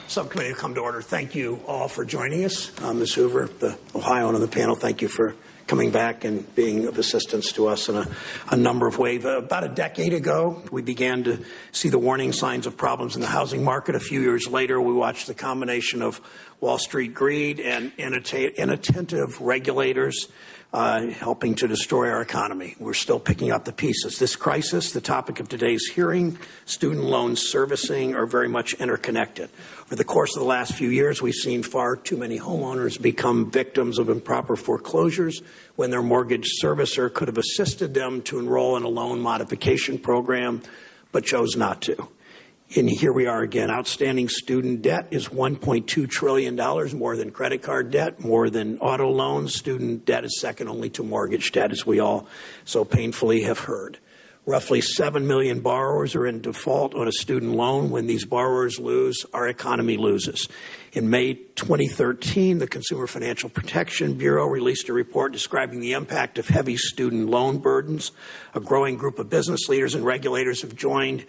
Subcommittee will come to order. Thank you all for joining us. Ms. Hoover, the Ohioan on the panel, thank you for coming back and being of assistance to us in a number of ways. About a decade ago, we began to see the warning signs of problems in the housing market. A few years later, we watched the combination of Wall Street greed and inattentive regulators helping to destroy our economy. We're still picking up the pieces. This crisis, the topic of today's hearing, student loan servicing, are very much interconnected. Over the course of the last few years, we've seen far too many homeowners become victims of improper foreclosures when their mortgage servicer could have assisted them to enroll in a loan modification program, but chose not to. And here we are again. Outstanding student debt is $1.2 trillion, more than credit card debt, more than auto loans. Student debt is second only to mortgage debt, as we all so painfully have heard. Roughly 7 million borrowers are in default on a student loan. When these borrowers lose, our economy loses. In May 2013, the Consumer Financial Protection Bureau released a report describing the impact of heavy student loan burdens. A growing group of business leaders and regulators have joined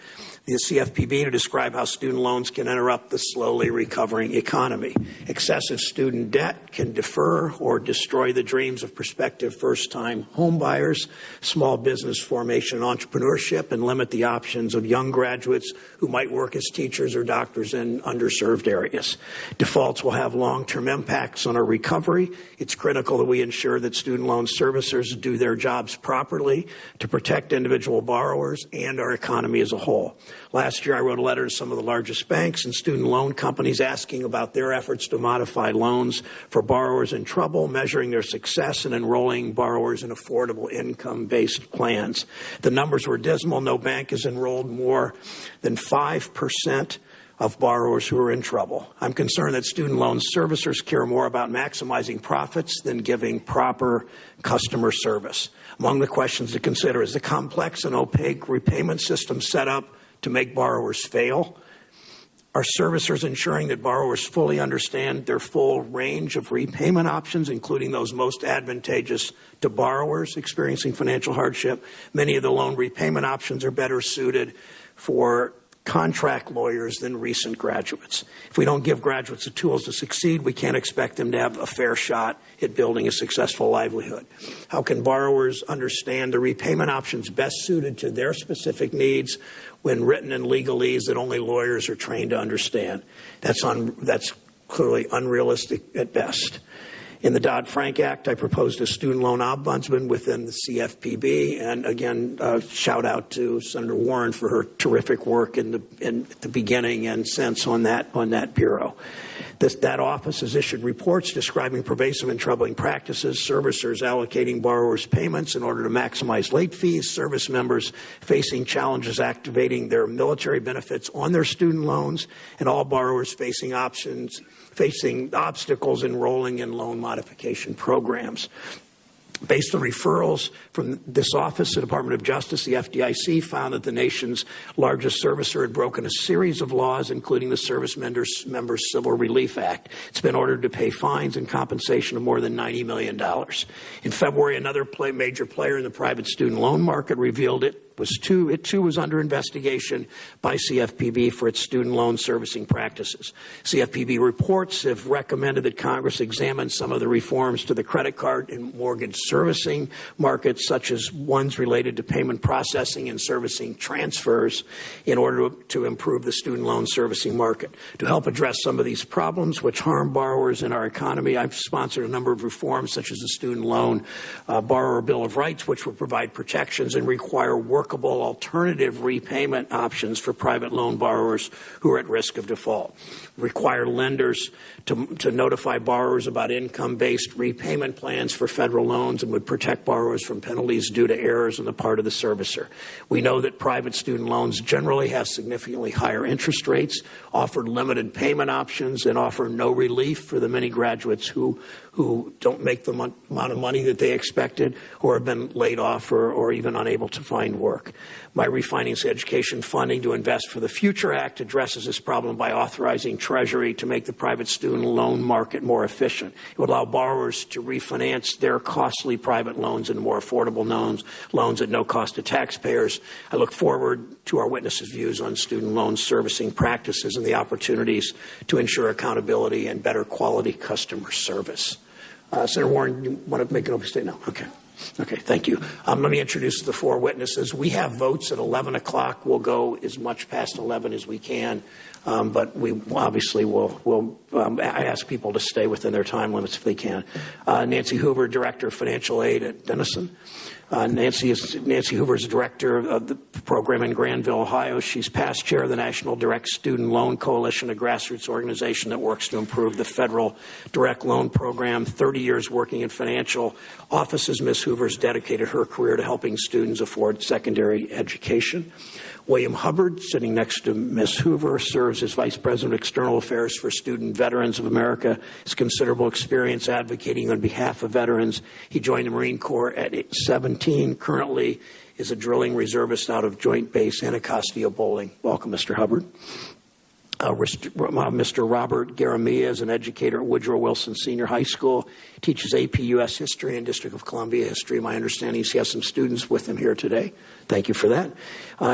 the CFPB to describe how student loans can interrupt the slowly recovering economy. Excessive student debt can defer or destroy the dreams of prospective first-time homebuyers, small business formation and entrepreneurship, and limit the options of young graduates who might work as teachers or doctors in underserved areas. Defaults will have long-term impacts on our recovery. It's critical that we ensure that student loan servicers do their jobs properly to protect individual borrowers and our economy as a whole. Last year, I wrote a letter to some of the largest banks and student loan companies asking about their efforts to modify loans for borrowers in trouble, measuring their success in enrolling borrowers in affordable income-based plans. The numbers were dismal. No bank has enrolled more than 5% of borrowers who are in trouble. I'm concerned that student loan servicers care more about maximizing profits than giving proper customer service. Among the questions to consider is the complex and opaque repayment system set up to make borrowers fail. Are servicers ensuring that borrowers fully understand their full range of repayment options, including those most advantageous to borrowers experiencing financial hardship? Many of the loan repayment options are better suited for contract lawyers than recent graduates. If we don't give graduates the tools to succeed, we can't expect them to have a fair shot at building a successful livelihood. How can borrowers understand the repayment options best suited to their specific needs when written in legalese that only lawyers are trained to understand? That's clearly unrealistic at best. In the Dodd-Frank Act, I proposed a student loan ombudsman within the CFPB, and again, shout out to Senator Warren for her terrific work in the beginning and since on that bureau. That office has issued reports describing pervasive and troubling practices, servicers allocating borrowers' payments in order to maximize late fees, service members facing challenges activating their military benefits on their student loans, and all borrowers facing obstacles enrolling in loan modification programs. Based on referrals from this office, the Department of Justice, the FDIC found that the nation's largest servicer had broken a series of laws, including the Service Members Civil Relief Act. It's been ordered to pay fines and compensation of more than $90 million. In February, another major player in the private student loan market revealed it too was under investigation by CFPB for its student loan servicing practices. CFPB reports have recommended that Congress examine some of the reforms to the credit card and mortgage servicing markets, such as ones related to payment processing and servicing transfers, in order to improve the student loan servicing market. To help address some of these problems which harm borrowers in our economy, I've sponsored a number of reforms, such as the Student Loan Borrower Bill of Rights, which will provide protections and require workable alternative repayment options for private loan borrowers who are at risk of default. Require lenders to notify borrowers about income-based repayment plans for federal loans, and would protect borrowers from penalties due to errors on the part of the servicer. We know that private student loans generally have significantly higher interest rates, offer limited payment options, and offer no relief for the many graduates who who don't make the amount of money that they expected or have been laid off or even unable to find work. My Refinance Education Funding to Invest for the Future Act addresses this problem by authorizing Treasury to make the private student loan market more efficient. It would allow borrowers to refinance their costly private loans into more affordable loans at no cost to taxpayers. I look forward to our witnesses' views on student loan servicing practices and the opportunities to ensure accountability and better quality customer service. Senator Warren, you want to make an opening statement? No? Okay, thank you. Let me introduce the four witnesses. We have votes at 11 o'clock. We'll go as much past 11 as we can, but we obviously will I ask people to stay within their time limits if they can. Nancy Hoover, Director of Financial Aid at Denison. Nancy Hoover is director of the program in Granville, Ohio. She's past chair of the National Direct Student Loan Coalition, a grassroots organization that works to improve the federal direct loan program. 30 years working in financial offices, Ms. Hoover's dedicated her career to helping students afford secondary education. William Hubbard, sitting next to Ms. Hoover, serves as Vice President of External Affairs for Student Veterans of America. His considerable experience advocating on behalf of veterans. He joined the Marine Corps at 17, currently is a drilling reservist out of Joint Base Anacostia Bowling. Welcome, Mr. Hubbard. Mr. Robert Garamia is an educator at Woodrow Wilson Senior High School. Teaches AP U.S. History and District of Columbia History. My understanding is he has some students with him here today. Thank you for that.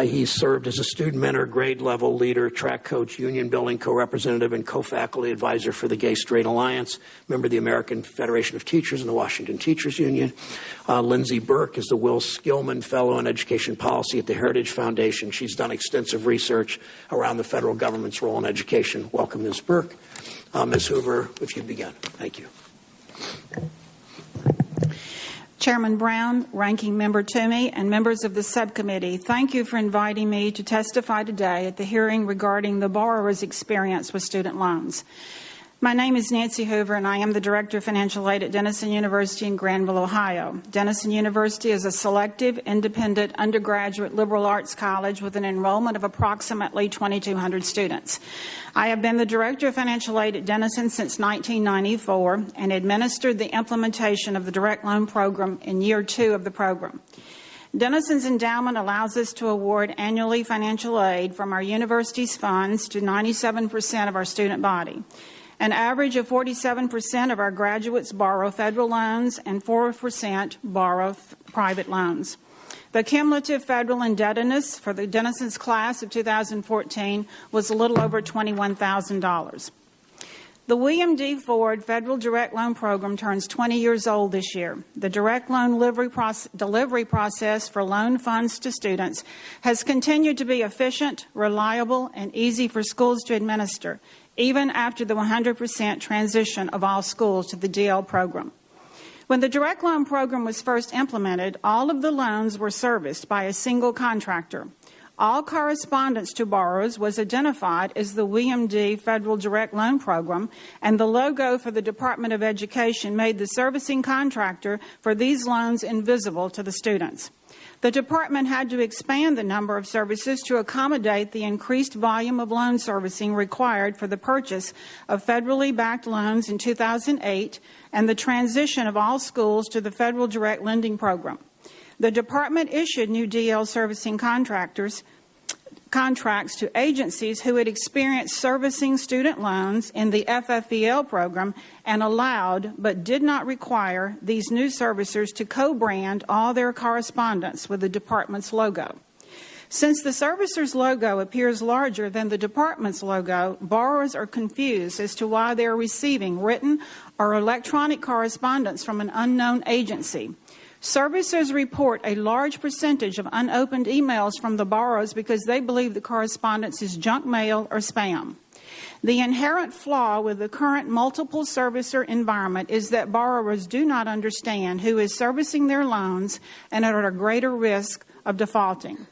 He's served as a student mentor, grade level leader, track coach, union building co-representative, and co-faculty advisor for the Gay Straight Alliance, member of the American Federation of Teachers and the Washington Teachers Union. Lindsay Burke is the Will Skillman Fellow in Education Policy at the Heritage Foundation. She's done extensive research around the federal government's role in education. Welcome, Ms. Burke. Ms. Hoover, if you'd begin. Thank you. Chairman Brown, Ranking Member Toomey, and members of the subcommittee, thank you for inviting me to testify today at the hearing regarding the borrower's experience with student loans. My name is Nancy Hoover, and I am the Director of Financial Aid at Denison University in Granville, Ohio. Denison University is a selective, independent, undergraduate liberal arts college with an enrollment of approximately 2,200 students. I have been the Director of Financial Aid at Denison since 1994 and administered the implementation of the Direct Loan Program in year 2 of the program. Denison's endowment allows us to award annually financial aid from our university's funds to 97% of our student body. An average of 47% of our graduates borrow federal loans and 4% borrow private loans. The cumulative federal indebtedness for the Denison's class of 2014 was a little over $21,000. The William D. Ford Federal Direct Loan Program turns 20 years old this year. The direct loan delivery process for loan funds to students has continued to be efficient, reliable, and easy for schools to administer, even after the 100% transition of all schools to the DL program. When the Direct Loan Program was first implemented, all of the loans were serviced by a single contractor. All correspondence to borrowers was identified as the William D. Federal Direct Loan Program, and the logo for the Department of Education made the servicing contractor for these loans invisible to the students. The department had to expand the number of services to accommodate the increased volume of loan servicing required for the purchase of federally backed loans in 2008 and the transition of all schools to the Federal Direct Lending Program. The department issued new DL servicing contracts to agencies who had experienced servicing student loans in the FFEL program and allowed but did not require these new servicers to co-brand all their correspondence with the department's logo. Since the servicer's logo appears larger than the department's logo, borrowers are confused as to why they are receiving written or electronic correspondence from an unknown agency. Servicers report a large percentage of unopened emails from the borrowers because they believe the correspondence is junk mail or spam. The inherent flaw with the current multiple servicer environment is that borrowers do not understand who is servicing their loans and are at a greater risk of defaulting.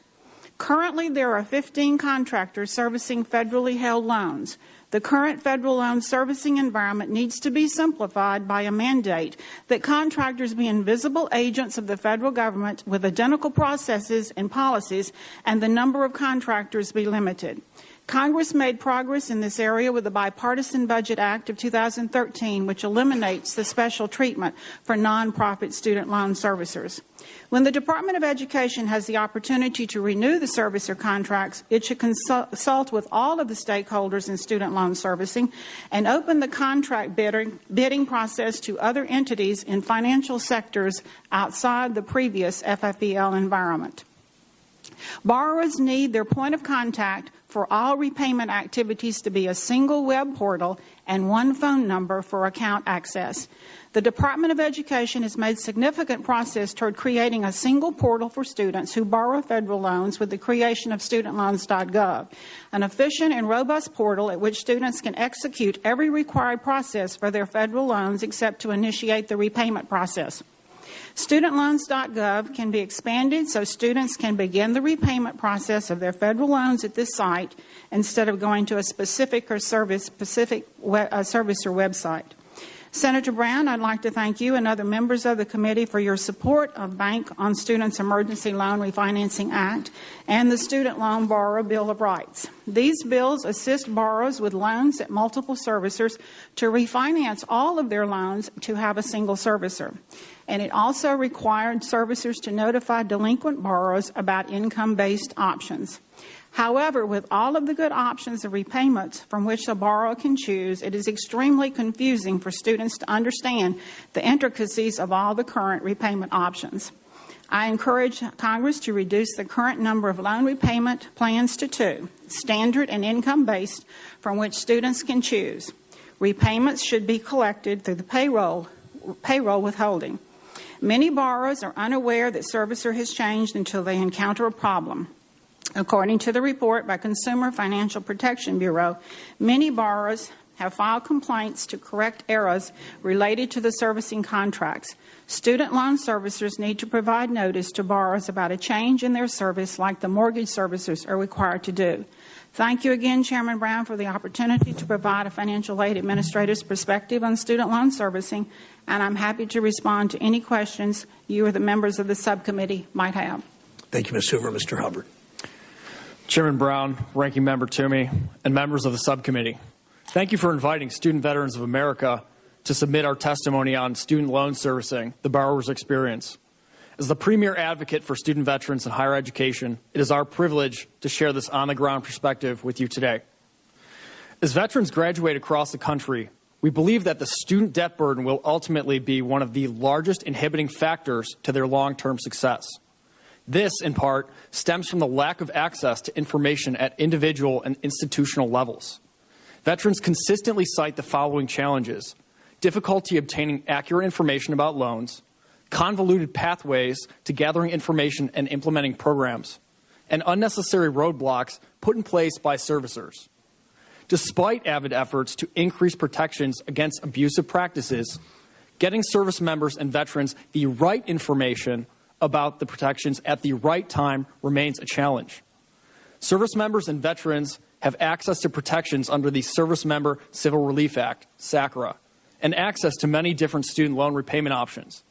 Currently, there are 15 contractors servicing federally held loans. The current federal loan servicing environment needs to be simplified by a mandate that contractors be invisible agents of the federal government with identical processes and policies, and the number of contractors be limited. Congress made progress in this area with the Bipartisan Budget Act of 2013, which eliminates the special treatment for nonprofit student loan servicers. When the Department of Education has the opportunity to renew the servicer contracts, it should consult with all of the stakeholders in student loan servicing and open the contract bidding process to other entities in financial sectors outside the previous FFEL environment. Borrowers need their point of contact for all repayment activities to be a single web portal and one phone number for account access. The Department of Education has made significant progress toward creating a single portal for students who borrow federal loans with the creation of studentloans.gov, an efficient and robust portal at which students can execute every required process for their federal loans except to initiate the repayment process. Studentloans.gov can be expanded so students can begin the repayment process of their federal loans at this site instead of going to a specific servicer website. Senator Brown, I'd like to thank you and other members of the committee for your support of Bank on Students Emergency Loan Refinancing Act and the Student Loan Borrower Bill of Rights. These bills assist borrowers with loans at multiple servicers to refinance all of their loans to have a single servicer. And it also required servicers to notify delinquent borrowers about income-based options. However, with all of the good options of repayments from which a borrower can choose, it is extremely confusing for students to understand the intricacies of all the current repayment options. I encourage Congress to reduce the current number of loan repayment plans to 2, standard and income-based, from which students can choose. Repayments should be collected through the payroll withholding. Many borrowers are unaware that servicer has changed until they encounter a problem. According to the report by Consumer Financial Protection Bureau, many borrowers have filed complaints to correct errors related to the servicing contracts. Student loan servicers need to provide notice to borrowers about a change in their service like the mortgage servicers are required to do. Thank you again, Chairman Brown, for the opportunity to provide a financial aid administrator's perspective on student loan servicing, and I'm happy to respond to any questions you or the members of the subcommittee might have. Thank you, Ms. Hoover. Mr. Hubbard. Chairman Brown, Ranking Member Toomey, and members of the subcommittee, thank you for inviting Student Veterans of America to submit our testimony on student loan servicing, the borrower's experience. As the premier advocate for student veterans in higher education, it is our privilege to share this on-the-ground perspective with you today. As veterans graduate across the country, we believe that the student debt burden will ultimately be one of the largest inhibiting factors to their long-term success. This, in part, stems from the lack of access to information at individual and institutional levels. Veterans consistently cite the following challenges: difficulty obtaining accurate information about loans, convoluted pathways to gathering information and implementing programs, and unnecessary roadblocks put in place by servicers. Despite avid efforts to increase protections against abusive practices, getting service members and veterans the right information about the protections at the right time remains a challenge. Service members and veterans have access to protections under the Service Member Civil Relief Act, SACRA, and access to many different student loan repayment options.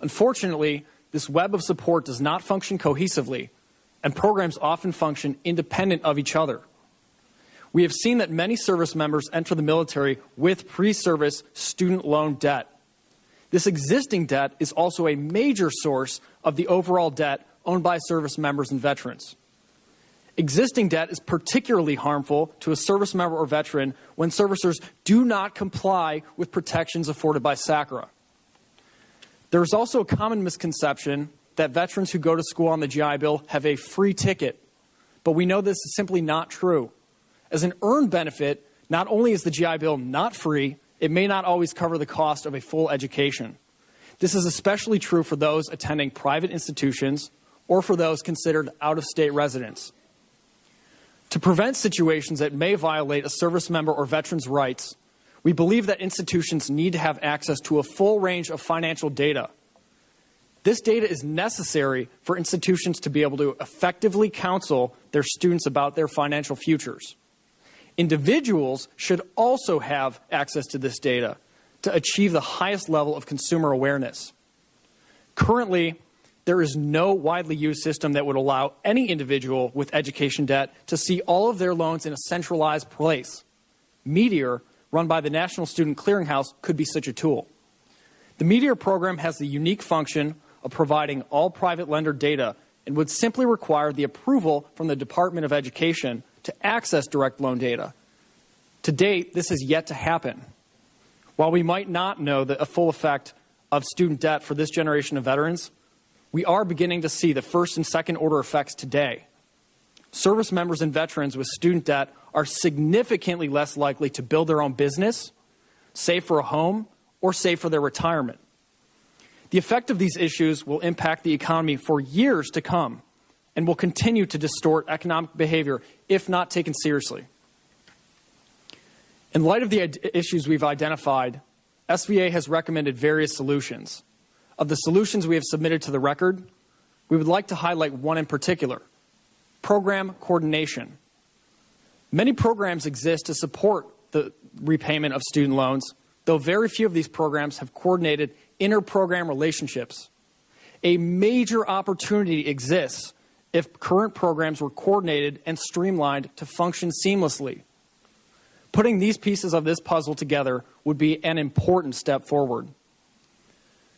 Unfortunately, this web of support does not function cohesively, and programs often function independent of each other. We have seen that many service members enter the military with pre-service student loan debt. This existing debt is also a major source of the overall debt owned by service members and veterans. Existing debt is particularly harmful to a service member or veteran when servicers do not comply with protections afforded by SACRA. There is also a common misconception that veterans who go to school on the GI Bill have a free ticket, but we know this is simply not true. As an earned benefit, not only is the GI Bill not free, it may not always cover the cost of a full education. This is especially true for those attending private institutions or for those considered out-of-state residents. To prevent situations that may violate a service member or veteran's rights, we believe that institutions need to have access to a full range of financial data. This data is necessary for institutions to be able to effectively counsel their students about their financial futures. Individuals should also have access to this data to achieve the highest level of consumer awareness. Currently, there is no widely used system that would allow any individual with education debt to see all of their loans in a centralized place. Meteor, run by the National Student Clearinghouse, could be such a tool. The Meteor program has the unique function of providing all private lender data and would simply require the approval from the Department of Education to access direct loan data. To date, this has yet to happen. While we might not know the full effect of student debt for this generation of veterans, we are beginning to see the first and second order effects today. Service members and veterans with student debt are significantly less likely to build their own business, save for a home, or save for their retirement. The effect of these issues will impact the economy for years to come and will continue to distort economic behavior if not taken seriously. In light of the issues we've identified, SVA has recommended various solutions. Of the solutions we have submitted to the record, we would like to highlight one in particular: program coordination. Many programs exist to support the repayment of student loans, though very few of these programs have coordinated inter-program relationships. A major opportunity exists if current programs were coordinated and streamlined to function seamlessly. Putting these pieces of this puzzle together would be an important step forward.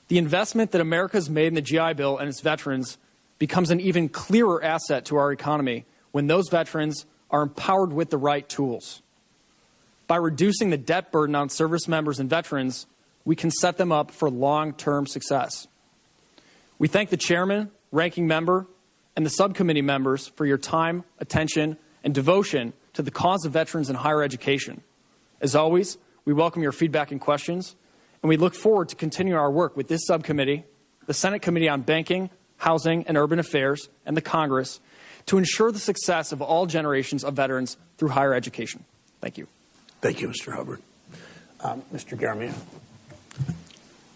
The investment that America has made in the GI Bill and its veterans becomes an even clearer asset to our economy when those veterans are empowered with the right tools. By reducing the debt burden on service members and veterans, we can set them up for long-term success. We thank the chairman, ranking member, and the subcommittee members for your time, attention, and devotion to the cause of veterans in higher education. As always, we welcome your feedback and questions, and we look forward to continuing our work with this subcommittee, the Senate Committee on Banking, Housing, and Urban Affairs, and the Congress to ensure the success of all generations of veterans through higher education. Thank you. Thank you, Mr. Hubbard. Mr. Garamia.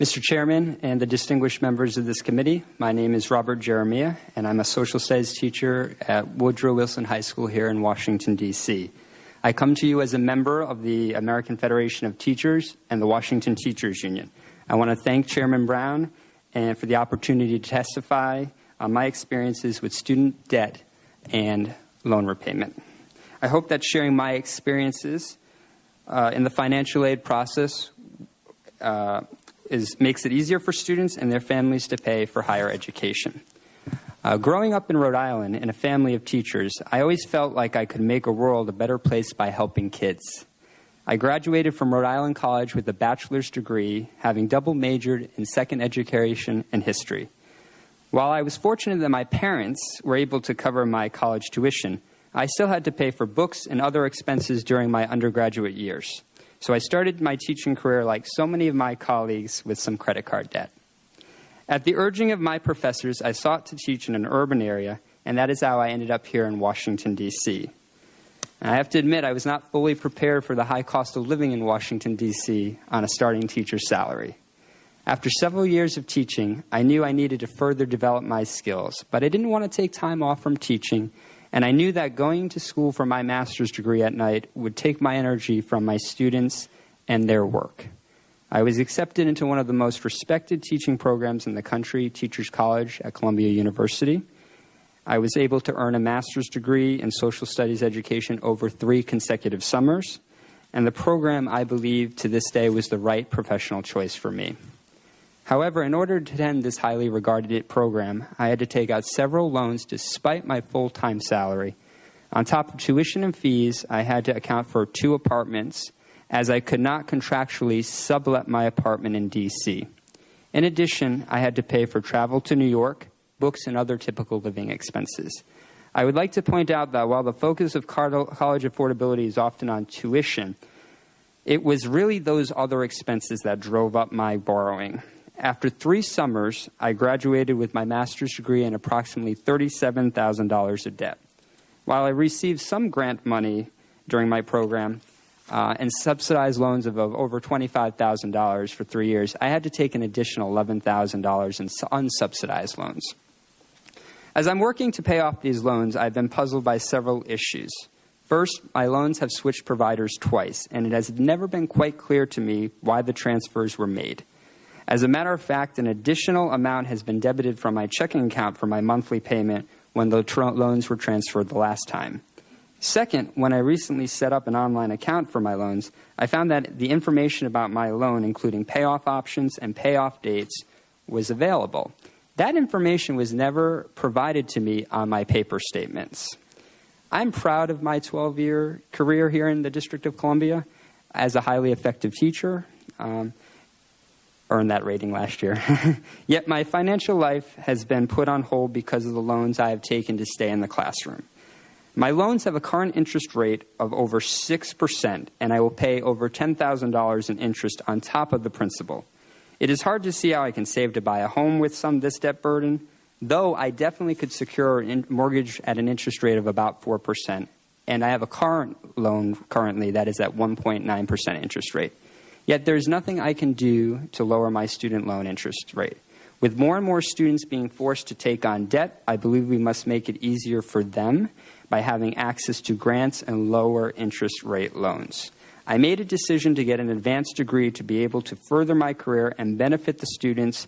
Mr. Chairman and the distinguished members of this committee, my name is Robert Jeremiah, and I'm a social studies teacher at Woodrow Wilson High School here in Washington, D.C. I come to you as a member of the American Federation of Teachers and the Washington Teachers Union. I want to thank Chairman Brown and for the opportunity to testify on my experiences with student debt and loan repayment. I hope that sharing my experiences in the financial aid process makes it easier for students and their families to pay for higher education. Growing up in Rhode Island in a family of teachers, I always felt like I could make a world a better place by helping kids. I graduated from Rhode Island College with a bachelor's degree, having double majored in second education and history. While I was fortunate that my parents were able to cover my college tuition, I still had to pay for books and other expenses during my undergraduate years. So I started my teaching career like so many of my colleagues with some credit card debt. At the urging of my professors, I sought to teach in an urban area, and that is how I ended up here in Washington, D.C. I have to admit, I was not fully prepared for the high cost of living in Washington, D.C. on a starting teacher's salary. After several years of teaching, I knew I needed to further develop my skills, but I didn't want to take time off from teaching, and I knew that going to school for my master's degree at night would take my energy from my students and their work. I was accepted into one of the most respected teaching programs in the country, Teachers College at Columbia University. I was able to earn a master's degree in social studies education over 3 consecutive summers, and the program, I believe, to this day was the right professional choice for me. However, in order to attend this highly regarded program, I had to take out several loans despite my full-time salary. On top of tuition and fees, I had to account for 2 apartments, as I could not contractually sublet my apartment in D.C. In addition, I had to pay for travel to New York, books, and other typical living expenses. I would like to point out that while the focus of college affordability is often on tuition, it was really those other expenses that drove up my borrowing. After 3 summers, I graduated with my master's degree and approximately $37,000 of debt. While I received some grant money during my program and subsidized loans of over $25,000 for 3 years, I had to take an additional $11,000 in unsubsidized loans. As I'm working to pay off these loans, I've been puzzled by several issues. First, my loans have switched providers twice, and it has never been quite clear to me why the transfers were made. As a matter of fact, an additional amount has been debited from my checking account for my monthly payment when the loans were transferred the last time. Second, when I recently set up an online account for my loans, I found that the information about my loan, including payoff options and payoff dates, was available. That information was never provided to me on my paper statements. I'm proud of my 12-year career here in the District of Columbia as a highly effective teacher. Earned that rating last year. Yet my financial life has been put on hold because of the loans I have taken to stay in the classroom. My loans have a current interest rate of over 6%, and I will pay over $10,000 in interest on top of the principal. It is hard to see how I can save to buy a home with this debt burden, though I definitely could secure a mortgage at an interest rate of about 4%, and I have a current loan currently that is at 1.9% interest rate. Yet there is nothing I can do to lower my student loan interest rate. With more and more students being forced to take on debt, I believe we must make it easier for them by having access to grants and lower interest rate loans. I made a decision to get an advanced degree to be able to further my career and benefit the students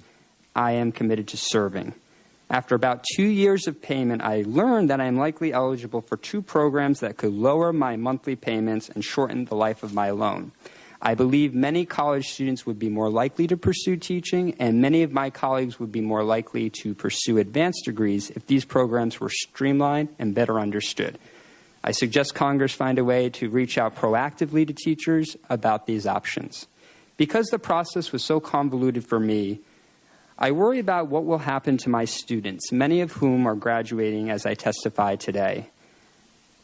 I am committed to serving. After about 2 years of payment, I learned that I am likely eligible for 2 programs that could lower my monthly payments and shorten the life of my loan. I believe many college students would be more likely to pursue teaching, and many of my colleagues would be more likely to pursue advanced degrees if these programs were streamlined and better understood. I suggest Congress find a way to reach out proactively to teachers about these options. Because the process was so convoluted for me, I worry about what will happen to my students, many of whom are graduating as I testify today,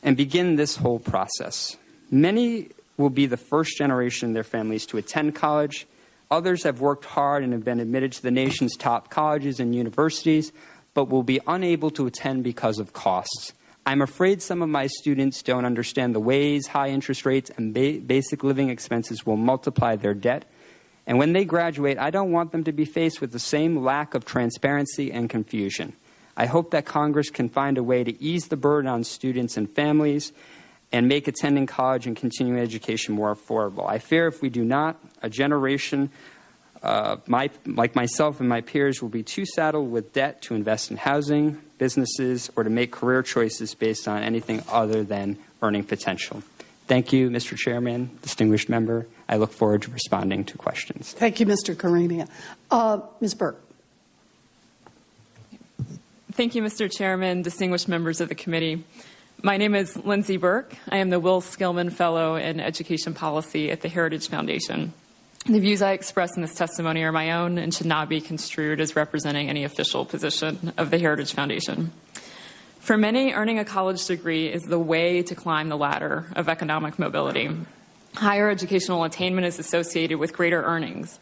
and begin this whole process. Many will be the first generation in their families to attend college. Others have worked hard and have been admitted to the nation's top colleges and universities, but will be unable to attend because of costs. I'm afraid some of my students don't understand the ways high interest rates and basic living expenses will multiply their debt. And when they graduate, I don't want them to be faced with the same lack of transparency and confusion. I hope that Congress can find a way to ease the burden on students and families and make attending college and continuing education more affordable. I fear if we do not, a generation like myself and my peers will be too saddled with debt to invest in housing, businesses, or to make career choices based on anything other than earning potential. Thank you, Mr. Chairman, distinguished member. I look forward to responding to questions. Thank you, Mr. Karimia. Ms. Burke. Thank you, Mr. Chairman, distinguished members of the committee. My name is Lindsay Burke. I am the Will Skillman Fellow in Education Policy at the Heritage Foundation. The views I express in this testimony are my own and should not be construed as representing any official position of the Heritage Foundation. For many, earning a college degree is the way to climb the ladder of economic mobility. Higher educational attainment is associated with greater earnings.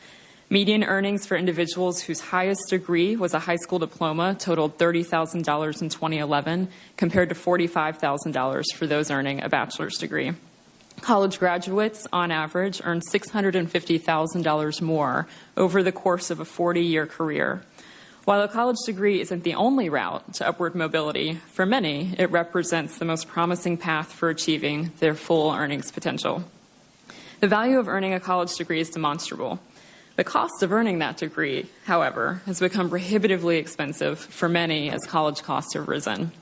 Median earnings for individuals whose highest degree was a high school diploma totaled $30,000 in 2011 compared to $45,000 for those earning a bachelor's degree. College graduates, on average, earn $650,000 more over the course of a 40-year career. While a college degree isn't the only route to upward mobility, for many, it represents the most promising path for achieving their full earnings potential. The value of earning a college degree is demonstrable. The cost of earning that degree, however, has become prohibitively expensive for many as college costs have risen.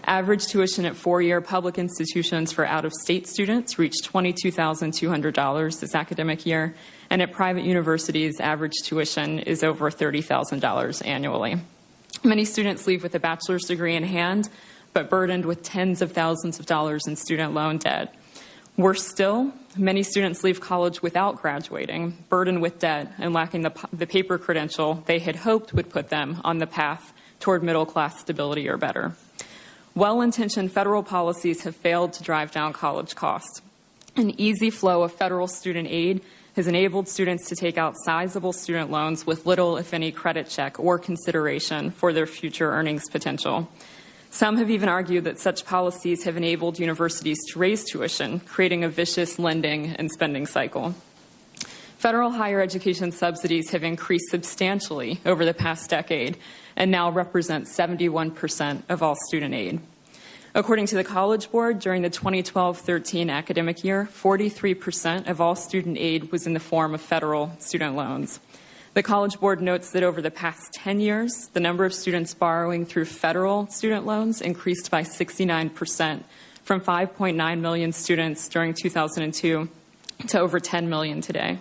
Average tuition at 4-year public institutions for out-of-state students reached $22,200 this academic year, and at private universities, average tuition is over $30,000 annually. Many students leave with a bachelor's degree in hand, but burdened with tens of thousands of dollars in student loan debt. Worse still, many students leave college without graduating, burdened with debt and lacking the paper credential they had hoped would put them on the path toward middle-class stability or better. Well-intentioned federal policies have failed to drive down college costs. An easy flow of federal student aid has enabled students to take out sizable student loans with little, if any, credit check or consideration for their future earnings potential. Some have even argued that such policies have enabled universities to raise tuition, creating a vicious lending and spending cycle. Federal higher education subsidies have increased substantially over the past decade and now represent 71% of all student aid. According to the College Board, during the 2012-13 academic year, 43% of all student aid was in the form of federal student loans. The College Board notes that over the past 10 years, the number of students borrowing through federal student loans increased by 69%, from 5.9 million students during 2002 to over 10 million today.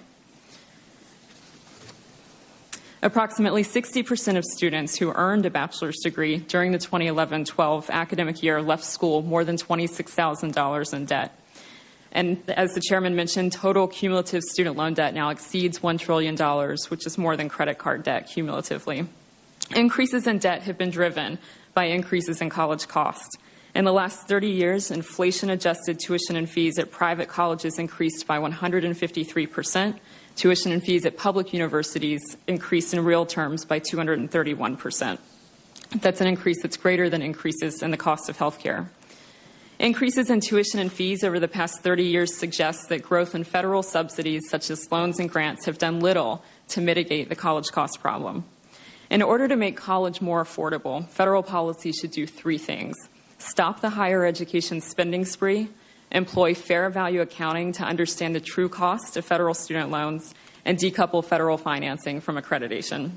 Approximately 60% of students who earned a bachelor's degree during the 2011-12 academic year left school more than $26,000 in debt. And as the chairman mentioned, total cumulative student loan debt now exceeds $1 trillion, which is more than credit card debt cumulatively. Increases in debt have been driven by increases in college costs. In the last 30 years, inflation-adjusted tuition and fees at private colleges increased by 153%. Tuition and fees at public universities increased in real terms by 231%. That's an increase that's greater than increases in the cost of health care. Increases in tuition and fees over the past 30 years suggest that growth in federal subsidies, such as loans and grants, have done little to mitigate the college cost problem. In order to make college more affordable, federal policy should do three things: stop the higher education spending spree, employ fair value accounting to understand the true cost of federal student loans, and decouple federal financing from accreditation.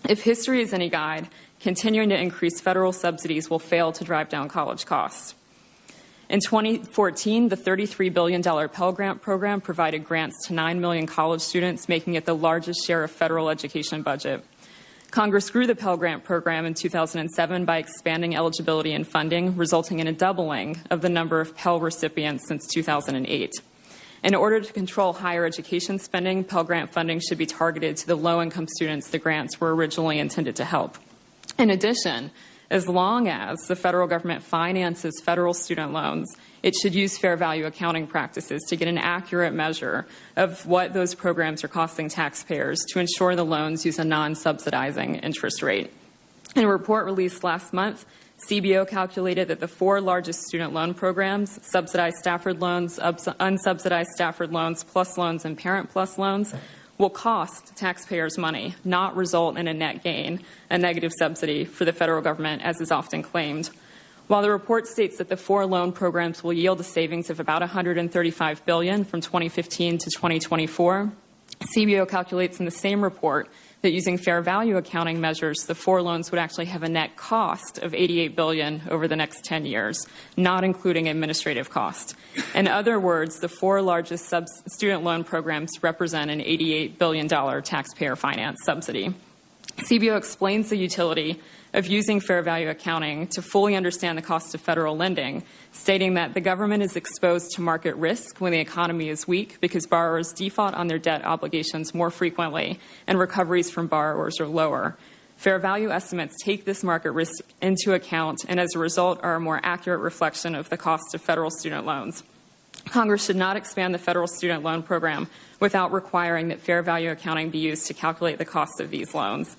If history is any guide, continuing to increase federal subsidies will fail to drive down college costs. In 2014, the $33 billion Pell Grant program provided grants to 9 million college students, making it the largest share of federal education budget. Congress grew the Pell Grant program in 2007 by expanding eligibility and funding, resulting in a doubling of the number of Pell recipients since 2008. In order to control higher education spending, Pell Grant funding should be targeted to the low-income students the grants were originally intended to help. In addition, as long as the federal government finances federal student loans, it should use fair value accounting practices to get an accurate measure of what those programs are costing taxpayers to ensure the loans use a non-subsidizing interest rate. In a report released last month, CBO calculated that the four largest student loan programs, subsidized Stafford loans, unsubsidized Stafford loans, PLUS loans, and Parent PLUS loans, will cost taxpayers money, not result in a net gain, a negative subsidy for the federal government, as is often claimed. While the report states that the four loan programs will yield a savings of about $135 billion from 2015 to 2024, CBO calculates in the same report that using fair value accounting measures, the four loans would actually have a net cost of $88 billion over the next 10 years, not including administrative costs. In other words, the four largest student loan programs represent an $88 billion taxpayer finance subsidy. CBO explains the utility of using fair value accounting to fully understand the cost of federal lending, stating that the government is exposed to market risk when the economy is weak because borrowers default on their debt obligations more frequently and recoveries from borrowers are lower. Fair value estimates take this market risk into account and as a result are a more accurate reflection of the cost of federal student loans. Congress should not expand the federal student loan program without requiring that fair value accounting be used to calculate the cost of these loans.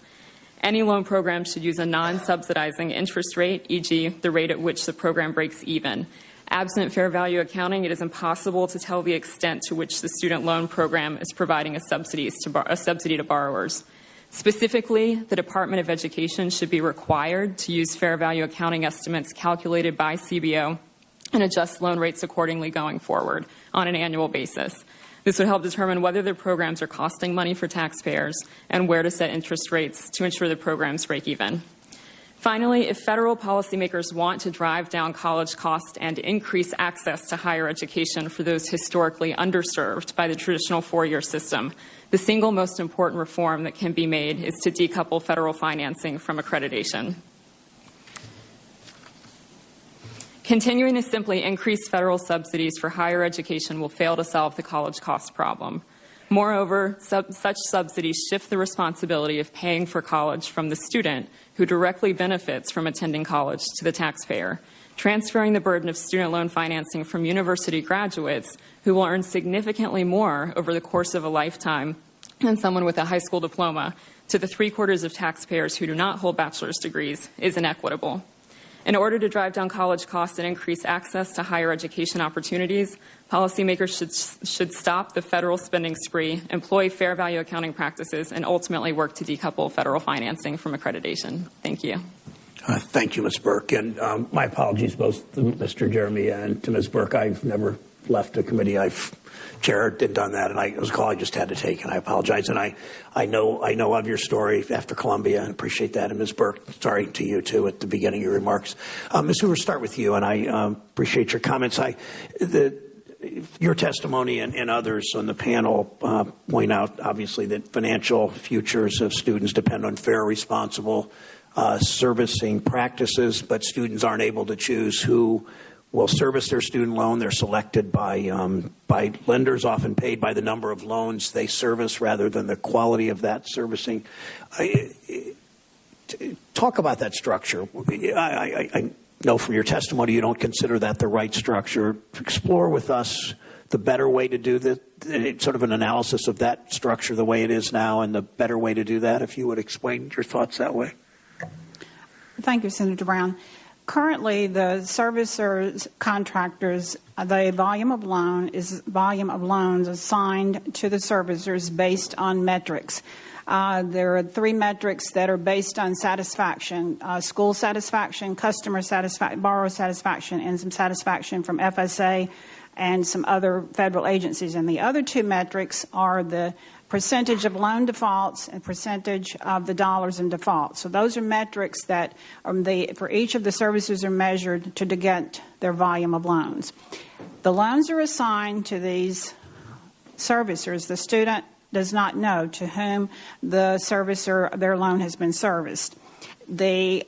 Any loan program should use a non-subsidizing interest rate, e.g., the rate at which the program breaks even. Absent fair value accounting, it is impossible to tell the extent to which the student loan program is providing a subsidy to borrowers. Specifically, the Department of Education should be required to use fair value accounting estimates calculated by CBO and adjust loan rates accordingly going forward on an annual basis. This would help determine whether the programs are costing money for taxpayers and where to set interest rates to ensure the programs break even. Finally, if federal policymakers want to drive down college costs and increase access to higher education for those historically underserved by the traditional four-year system, the single most important reform that can be made is to decouple federal financing from accreditation. Continuing to simply increase federal subsidies for higher education will fail to solve the college cost problem. Moreover, such subsidies shift the responsibility of paying for college from the student who directly benefits from attending college to the taxpayer, transferring the burden of student loan financing from university graduates who will earn significantly more over the course of a lifetime than someone with a high school diploma to the three-quarters of taxpayers who do not hold bachelor's degrees is inequitable. In order to drive down college costs and increase access to higher education opportunities, policymakers should stop the federal spending spree, employ fair value accounting practices, and ultimately work to decouple federal financing from accreditation. Thank you. Thank you, Ms. Burke. And my apologies both to Mr. Jeremy and to Ms. Burke. I've never left a committee I've chaired and done that, and it was a call I just had to take, and I apologize. And I know of your story after Columbia, and appreciate that. And Ms. Burke, sorry to you too at the beginning of your remarks. Ms. Hoover, start with you, and I appreciate your comments. Your testimony and others on the panel point out, obviously, that financial futures of students depend on fair, responsible servicing practices, but students aren't able to choose who will service their student loan. They're selected by lenders, often paid by the number of loans they service rather than the quality of that servicing. Talk about that structure. I know from your testimony you don't consider that the right structure. Explore with us the better way to do this, sort of an analysis of that structure the way it is now and the better way to do that, if you would explain your thoughts that way. Thank you, Senator Brown. Currently, the servicers, contractors, the volume of loans assigned to the servicers based on metrics. There are 3 metrics that are based on satisfaction: school satisfaction, customer satisfaction, borrower satisfaction, and some satisfaction from FSA and some other federal agencies. And the other 2 metrics are the percentage of loan defaults and percentage of the dollars in default. So those are metrics that for each of the servicers are measured to get their volume of loans. The loans are assigned to these servicers. The student does not know to whom the servicer, their loan has been serviced. The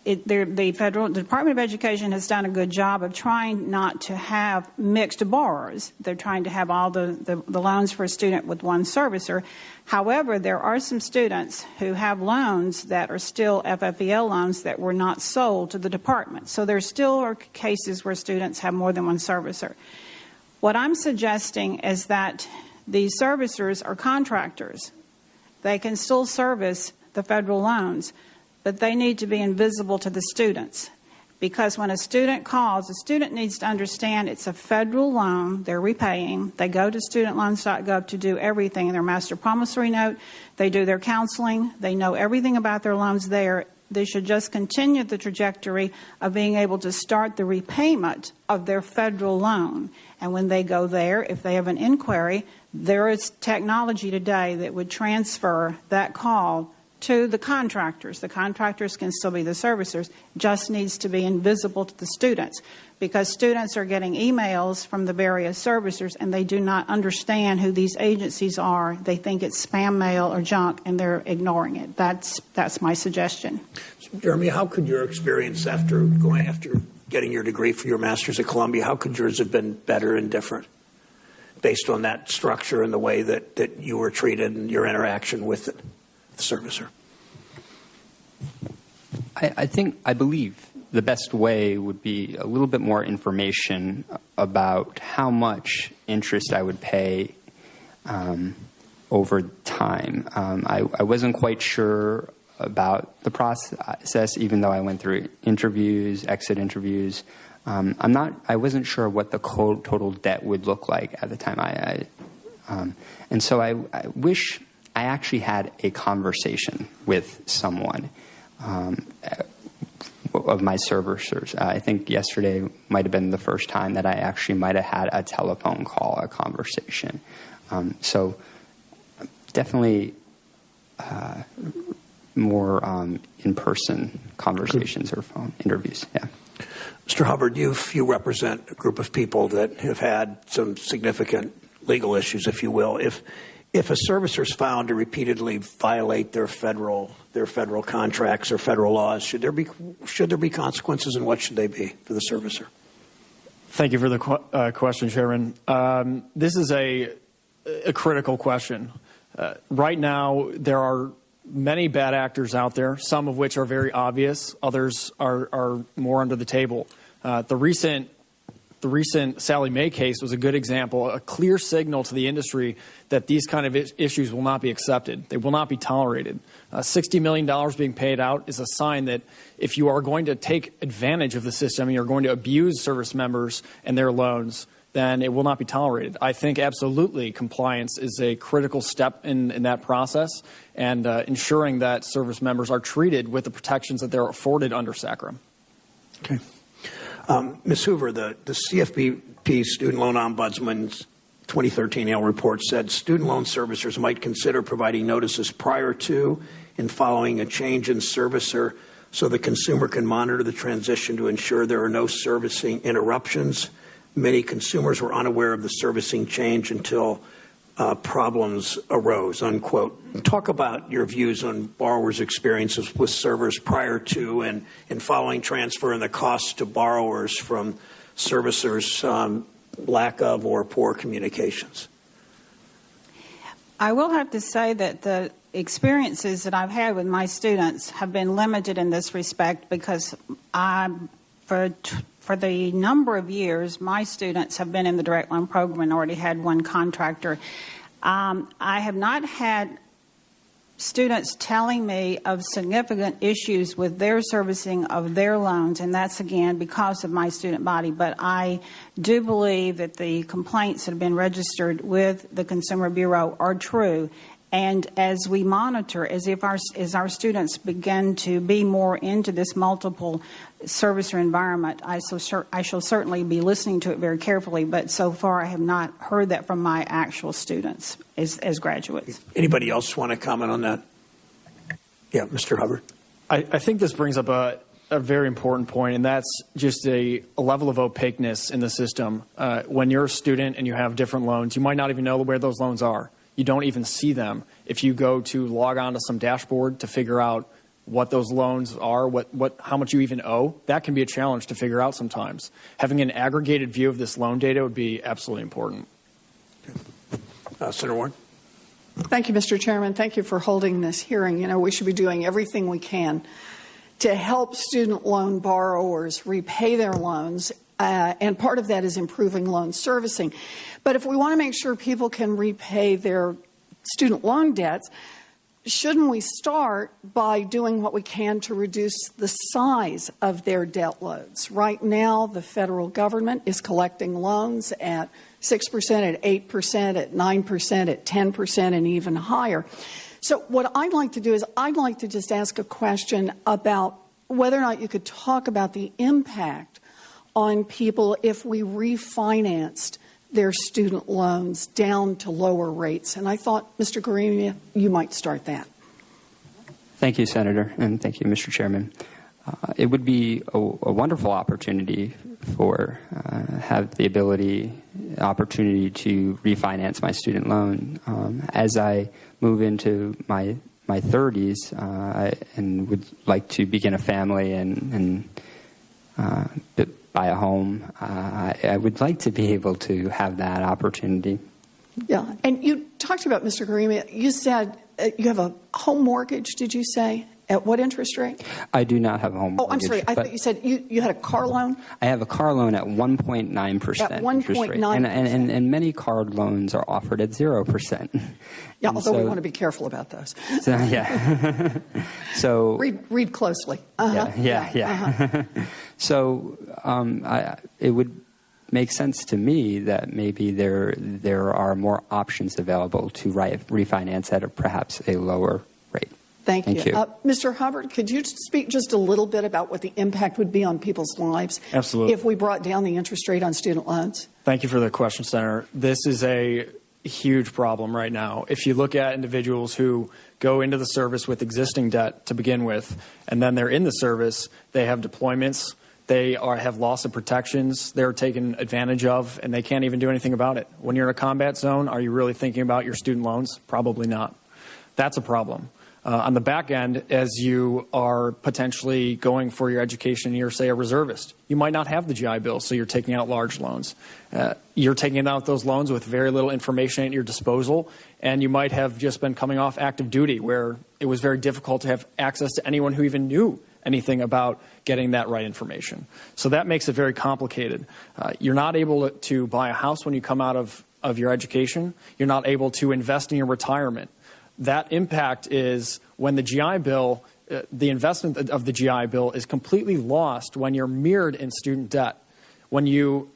Federal Department of Education has done a good job of trying not to have mixed borrowers. They're trying to have all the loans for a student with one servicer. However, there are some students who have loans that are still FFEL loans that were not sold to the department. So there still are cases where students have more than one servicer. What I'm suggesting is that these servicers are contractors. They can still service the federal loans, but they need to be invisible to the students. Because when a student calls, the student needs to understand it's a federal loan they're repaying. They go to studentloans.gov to do everything in their master promissory note. They do their counseling. They know everything about their loans there. They should just continue the trajectory of being able to start the repayment of their federal loan. And when they go there, if they have an inquiry, there is technology today that would transfer that call to the contractors. The contractors can still be the servicers, just needs to be invisible to the students, because students are getting emails from the various servicers and they do not understand who these agencies are. They think it's spam mail or junk and they're ignoring it. That's my suggestion. So, Jeremy, how could your experience after getting your degree for your master's at Columbia, how could yours have been better and different based on that structure and the way that you were treated and your interaction with it? Servicer. I believe the best way would be a little bit more information about how much interest I would pay over time. I wasn't quite sure about the process, even though I went through interviews, exit interviews. I wasn't sure what the total debt would look like at the time. And so I wish I actually had a conversation with someone of my servicers. I think yesterday might have been the first time that I actually might have had a telephone call, a conversation. So definitely more in-person conversations or phone interviews. Yeah. Mr. Hubbard, you represent a group of people that have had some significant legal issues, if you will. If a servicer is found to repeatedly violate their federal contracts or federal laws, should there be consequences, and what should they be for the servicer? Thank you for the question, Chairman. This is a critical question. Right now, there are many bad actors out there, some of which are very obvious. Others are more under the table. The recent Sallie Mae case was a good example, a clear signal to the industry that these kind of issues will not be accepted. They will not be tolerated. $60 million being paid out is a sign that if you are going to take advantage of the system and you're going to abuse service members and their loans, then it will not be tolerated. I think absolutely compliance is a critical step in that process, and ensuring that service members are treated with the protections that they're afforded under SACRA. Okay. Ms. Hoover, the CFPB Student Loan Ombudsman's 2013 annual report said student loan servicers might consider providing notices prior to and following a change in servicer so the consumer can monitor the transition to ensure there are no servicing interruptions. Many consumers were unaware of the servicing change until problems arose, unquote. Talk about your views on borrowers' experiences with servers prior to and following transfer and the costs to borrowers from servicers' lack of or poor communications. I will have to say that the experiences that I've had with my students have been limited in this respect because for the number of years my students have been in the direct loan program and already had one contractor. I have not had students telling me of significant issues with their servicing of their loans, and that's, again, because of my student body. But I do believe that the complaints that have been registered with the Consumer Bureau are true. And as we monitor, as our students begin to be more into this multiple servicer environment, I shall certainly be listening to it very carefully. But so far, I have not heard that from my actual students as graduates. Anybody else want to comment on that? Yeah, Mr. Hubbard. I think this brings up a very important point, and that's just a level of opaqueness in the system. When you're a student and you have different loans, you might not even know where those loans are. You don't even see them. If you go to log on to some dashboard to figure out what those loans are, how much you even owe, that can be a challenge to figure out sometimes. Having an aggregated view of this loan data would be absolutely important. Senator Warren. Thank you, Mr. Chairman. Thank you for holding this hearing. You know, we should be doing everything we can to help student loan borrowers repay their loans, and part of that is improving loan servicing. But if we want to make sure people can repay their student loan debts, shouldn't we start by doing what we can to reduce the size of their debt loads? Right now, the federal government is collecting loans at 6%, at 8%, at 9%, at 10%, and even higher. So what I'd like to do is I'd like to just ask a question about whether or not you could talk about the impact on people if we refinanced their student loans down to lower rates. And I thought, Mr. Garemia, you might start that. Thank you, Senator, and thank you, Mr. Chairman. It would be a wonderful opportunity for have the opportunity to refinance my student loan. As I move into my 30s and would like to begin a family and buy a home, I would like to be able to have that opportunity. Yeah, and you talked about, Mr. Garemia, you said you have a home mortgage, did you say? At what interest rate? I do not have a home mortgage. Oh, I'm sorry. I thought you said you had a car loan? I have a car loan at 1.9% At 1.9%. And many car loans are offered at 0%. Yeah, although we want to be careful about those. So, yeah. So read closely. Yeah. So it would make sense to me that maybe there are more options available to refinance at perhaps a lower rate. Thank you. Mr. Hubbard, could you speak just a little bit about what the impact would be on people's lives Absolutely. if we brought down the interest rate on student loans? Thank you for the question, Senator. This is a huge problem right now. If you look at individuals who go into the service with existing debt to begin with, and then they're in the service, they have deployments, they have loss of protections, they're taken advantage of, and they can't even do anything about it. When you're in a combat zone, are you really thinking about your student loans? Probably not. That's a problem. On the back end, as you are potentially going for your education, you're, say, a reservist. You might not have the GI Bill, so you're taking out large loans. You're taking out those loans with very little information at your disposal, and you might have just been coming off active duty where it was very difficult to have access to anyone who even knew anything about getting that right information. So that makes it very complicated. You're not able to buy a house when you come out of your education. You're not able to invest in your retirement. That impact is when the GI Bill, the investment of the GI Bill is completely lost when you're mirrored in student debt. When you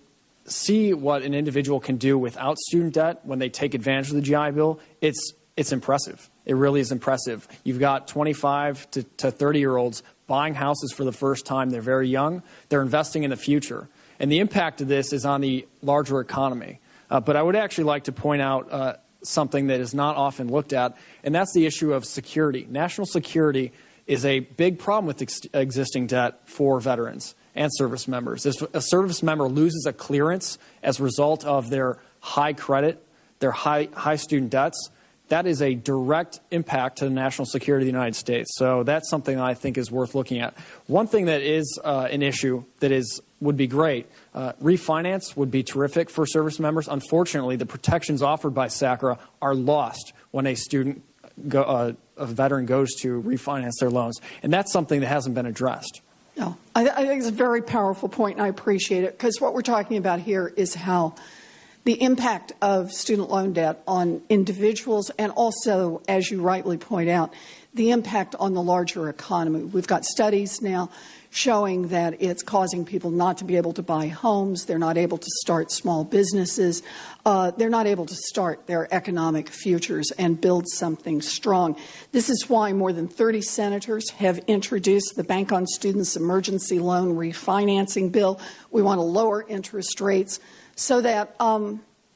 see what an individual can do without student debt, when they take advantage of the GI Bill, it's impressive. It really is impressive. You've got 25 to 30-year-olds buying houses for the first time. They're very young. They're investing in the future. And the impact of this is on the larger economy. But I would actually like to point out something that is not often looked at, and that's the issue of security. National security is a big problem with existing debt for veterans and service members. If a service member loses a clearance as a result of their high credit, their high student debts, that is a direct impact to the national security of the United States. So that's something I think is worth looking at. One thing that is an issue that would be great, refinance would be terrific for service members. Unfortunately, the protections offered by SACRA are lost when a veteran goes to refinance their loans. And that's something that hasn't been addressed. No, I think it's a very powerful point, and I appreciate it, because what we're talking about here is how the impact of student loan debt on individuals and also, as you rightly point out, the impact on the larger economy. We've got studies now showing that it's causing people not to be able to buy homes. They're not able to start small businesses. They're not able to start their economic futures and build something strong. This is why more than 30 senators have introduced the Bank on Students Emergency Loan Refinancing Bill. We want to lower interest rates so that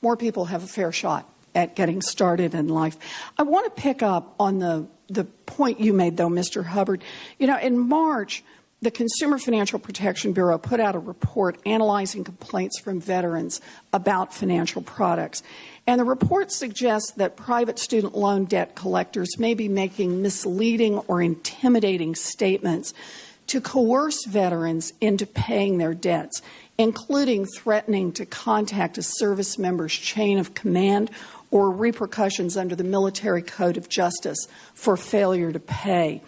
more people have a fair shot at getting started in life. I want to pick up on the point you made, though, Mr. Hubbard. You know, in March, the Consumer Financial Protection Bureau put out a report analyzing complaints from veterans about financial products. And the report suggests that private student loan debt collectors may be making misleading or intimidating statements to coerce veterans into paying their debts, including threatening to contact a service member's chain of command or repercussions under the Military Code of Justice for failure to pay.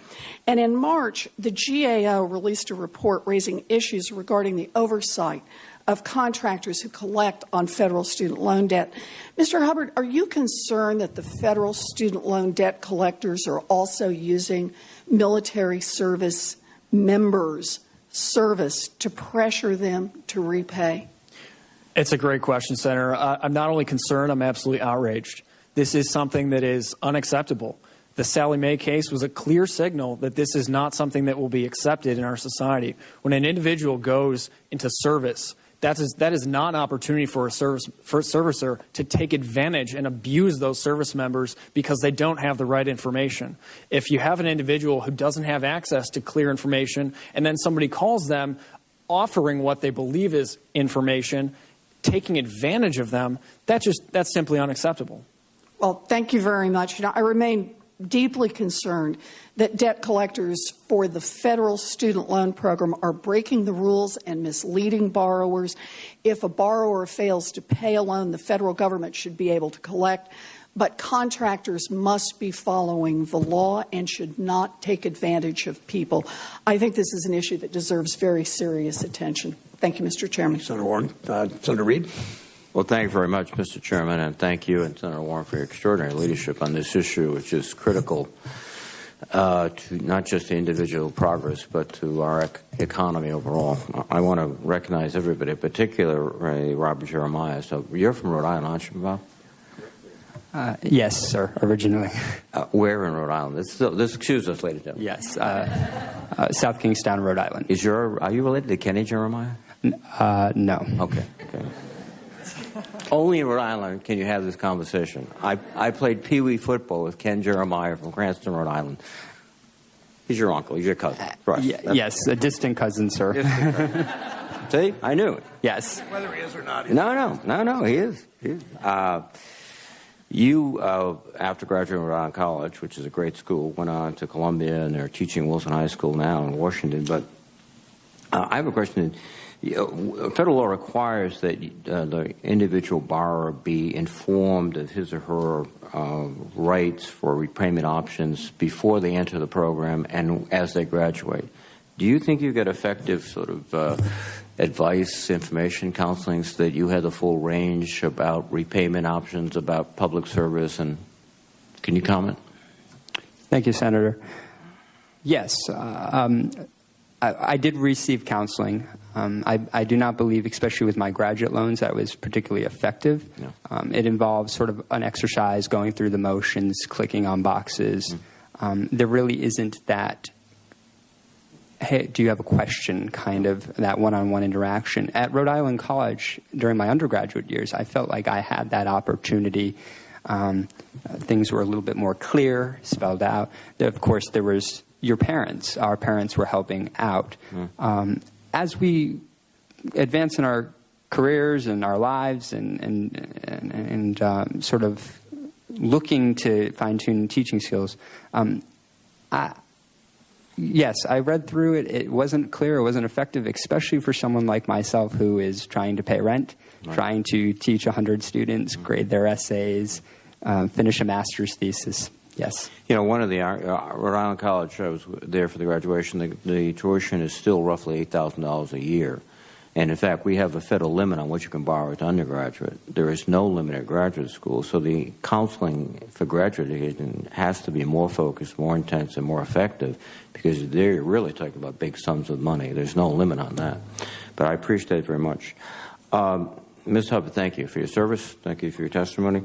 And in March, the GAO released a report raising issues regarding the oversight of contractors who collect on federal student loan debt. Mr. Hubbard, are you concerned that the federal student loan debt collectors are also using military service members' service to pressure them to repay? It's a great question, Senator. I'm not only concerned, I'm absolutely outraged. This is something that is unacceptable. The Sallie Mae case was a clear signal that this is not something that will be accepted in our society. When an individual goes into service, that is not an opportunity for a servicer to take advantage and abuse those service members because they don't have the right information. If you have an individual who doesn't have access to clear information and then somebody calls them offering what they believe is information, taking advantage of them, that's simply unacceptable. Well, thank you very much. You know, I remain deeply concerned that debt collectors for the federal student loan program are breaking the rules and misleading borrowers. If a borrower fails to pay a loan, the federal government should be able to collect, but contractors must be following the law and should not take advantage of people. I think this is an issue that deserves very serious attention. Thank you, Mr. Chairman. Senator Warren. Senator Reid. Well, thank you very much, Mr. Chairman, and thank you and Senator Warren for your extraordinary leadership on this issue, which is critical to not just the individual progress, but to our economy overall. I want to recognize everybody, particularly Robert Jeremiah. So you're from Rhode Island, aren't you, Bob? Yes, sir, originally. Where in Rhode Island? This excuse us, ladies and gentlemen. Yes, South Kingstown, Rhode Island. Are you related to Kenny Jeremiah? No. Okay. Only in Rhode Island can you have this conversation. I played Pee-wee football with Ken Jeremiah from Cranston, Rhode Island. He's your uncle. He's your cousin. Right. Yes, a distant cousin, sir. See? I knew it. Yes. Whether he is or not. No, he is. You, after graduating from Rhode Island College, which is a great school, went on to Columbia, and they're teaching Wilson High School now in Washington. But I have a question. Federal law requires that the individual borrower be informed of his or her rights for repayment options before they enter the program and as they graduate. Do you think you get effective sort of advice, information, counseling so that you had the full range about repayment options, about public service? And can you comment? Thank you, Senator. Yes, I did receive counseling. I do not believe, especially with my graduate loans, that was particularly effective. No. It involves sort of an exercise, going through the motions, clicking on boxes. There really isn't that hey, do you have a question, kind of that one-on-one interaction. At Rhode Island College, during my undergraduate years, I felt like I had that opportunity. Things were a little bit more clear, spelled out. Of course, there was your parents. Our parents were helping out. As we advance in our careers and our lives and sort of looking to fine-tune teaching skills, yes, I read through it. It wasn't clear. It wasn't effective, especially for someone like myself who is trying to pay rent, trying to teach 100 students, grade their essays, finish a master's thesis. Yes. You know, one of the Rhode Island College, I was there for the graduation, the tuition is still roughly $8,000 a year. And in fact, we have a federal limit on what you can borrow at undergraduate. There is no limit at graduate school, so the counseling for graduate education has to be more focused, more intense, and more effective, because they're really talking about big sums of money. There's no limit on that. But I appreciate it very much. Ms. Hubbard, thank you for your service. Thank you for your testimony.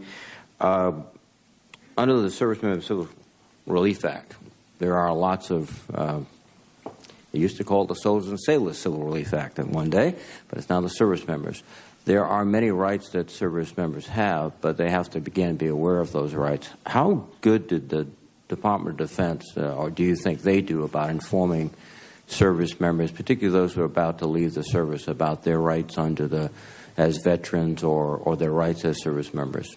Under the Servicemen Civil Relief Act, there are lots of they used to call it the Soldiers and Sailors Civil Relief Act at one day, but it's now the service members. There are many rights that service members have, but they have to begin be aware of those rights. How good did the Department of Defense, or do you think they do, about informing service members, particularly those who are about to leave the service, about their rights as veterans or their rights as service members?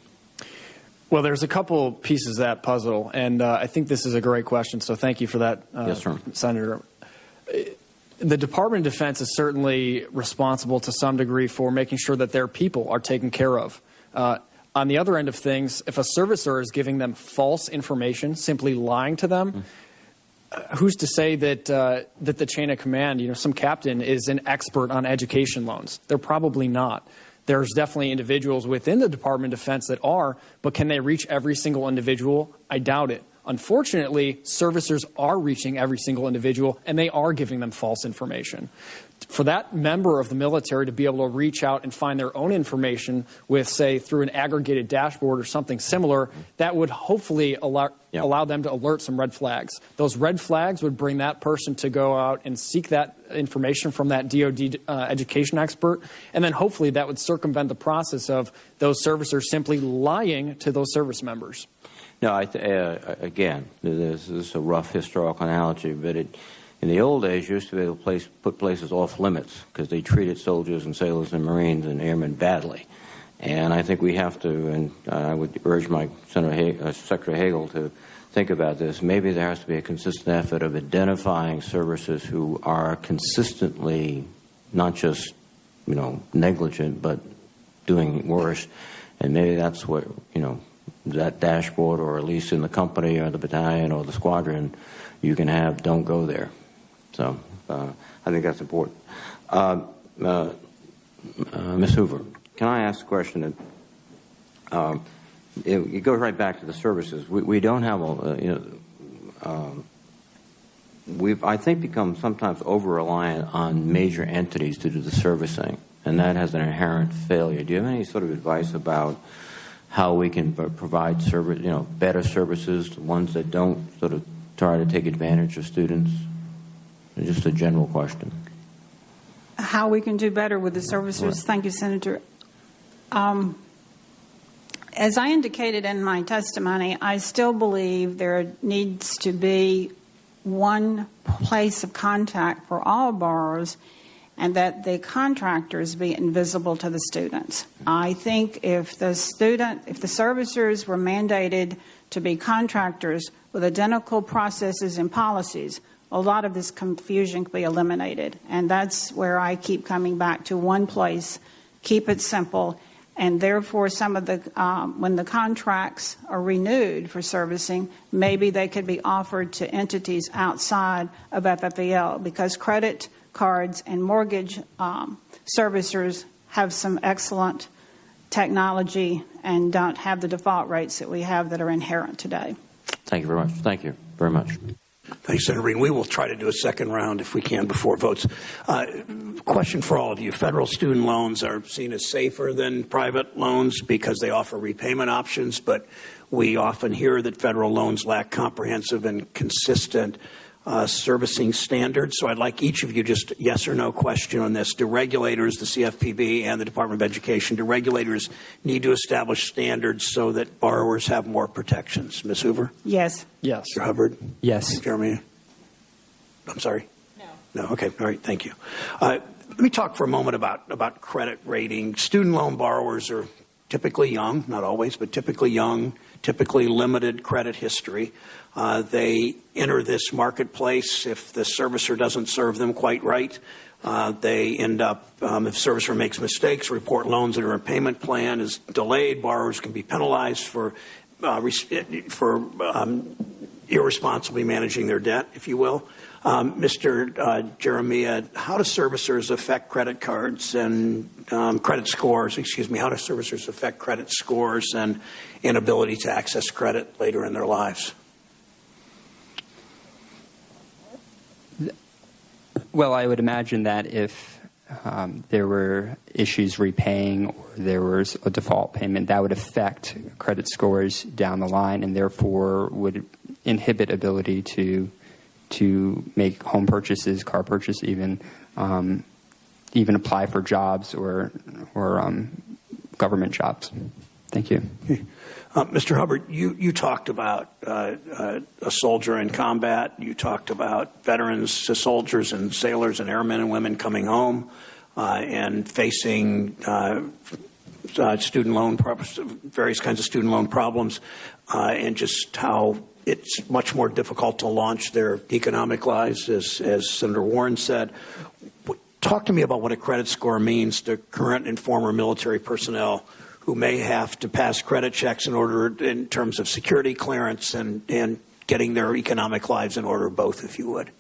Well, there's a couple pieces of that puzzle, and I think this is a great question, so thank you for that, yes, sir. Senator. The Department of Defense is certainly responsible to some degree for making sure that their people are taken care of. On the other end of things, if a servicer is giving them false information, simply lying to them, who's to say that that the chain of command, some captain is an expert on education loans? They're probably not. There's definitely individuals within the Department of Defense that are, but can they reach every single individual? I doubt it. Unfortunately, servicers are reaching every single individual, and they are giving them false information. For that member of the military to be able to reach out and find their own information with, say, through an aggregated dashboard or something similar, that would hopefully allow them to alert some red flags. Those red flags would bring that person to go out and seek that information from that DoD education expert, and then hopefully that would circumvent the process of those servicers simply lying to those service members. No, again, this is a rough historical analogy, but in the old days, you used to be able to put places off limits because they treated soldiers and sailors and Marines and airmen badly. And I think we have to, and I would urge my Secretary Hagel to think about this. Maybe there has to be a consistent effort of identifying services who are consistently not just, negligent, but doing worse. And maybe that's what, that dashboard, or at least in the company or the battalion or the squadron, you can have don't go there. So I think that's important. Ms. Hoover, can I ask a question? It goes right back to the services. We don't have we've, I think, become sometimes over-reliant on major entities to do the servicing, and that has an inherent failure. Do you have any sort of advice about how we can provide better services, ones that don't sort of try to take advantage of students? Just a general question. How we can do better with the servicers? Right. Thank you, Senator. As I indicated in my testimony, I still believe there needs to be one place of contact for all borrowers, and that the contractors be invisible to the students. I think if the servicers were mandated to be contractors with identical processes and policies, a lot of this confusion could be eliminated. And that's where I keep coming back to one place, keep it simple, and therefore some of the, when the contracts are renewed for servicing, maybe they could be offered to entities outside of FFEL, because credit cards and mortgage servicers have some excellent technology and don't have the default rates that we have that are inherent today. Thank you very much. Thank you very much. Thanks, Senator Reed. We will try to do a second round if we can before votes. Question for all of you. Federal student loans are seen as safer than private loans because they offer repayment options, but we often hear that federal loans lack comprehensive and consistent servicing standards. So I'd like each of you just yes or no question on this. Do regulators, the CFPB and the Department of Education, do regulators need to establish standards so that borrowers have more protections? Ms. Hoover? Yes. Yes. Mr. Hubbard? Yes. Jeremy? I'm sorry? No. No, okay, all right, thank you. Let me talk for a moment about credit rating. Student loan borrowers are typically young, not always, but typically young, typically limited credit history. They enter this marketplace if the servicer doesn't serve them quite right. They end up, if servicer makes mistakes, report loans that are in payment plan is delayed. Borrowers can be penalized for irresponsibly managing their debt, if you will. Mr. Jeremiah, how do servicers affect credit cards and credit scores? Excuse me. How do servicers affect credit scores and inability to access credit later in their lives? Well, I would imagine that if there were issues repaying or there was a default payment, that would affect credit scores down the line and therefore would inhibit ability to make home purchases, car purchase, even apply for jobs or government jobs. Thank you. Mr. Hubbard, you talked about a soldier in combat. You talked about veterans, soldiers and sailors and airmen and women coming home and facing student loan various kinds of student loan problems, and just how it's much more difficult to launch their economic lives, as Senator Warren said. Talk to me about what a credit score means to current and former military personnel who may have to pass credit checks in terms of security clearance and getting their economic lives in order, both, if you would.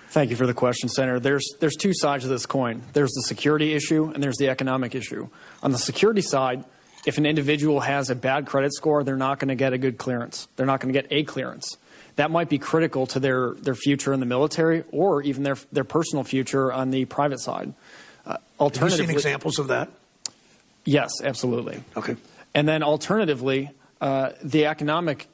Thank you for the question, Senator. There's two sides of this coin. There's the security issue and there's the economic issue. On the security side, if an individual has a bad credit score, they're not going to get a good clearance. They're not going to get a clearance. That might be critical to their future in the military or even their personal future on the private side. Have you seen examples of that? Yes, absolutely. Okay. And then alternatively, the economic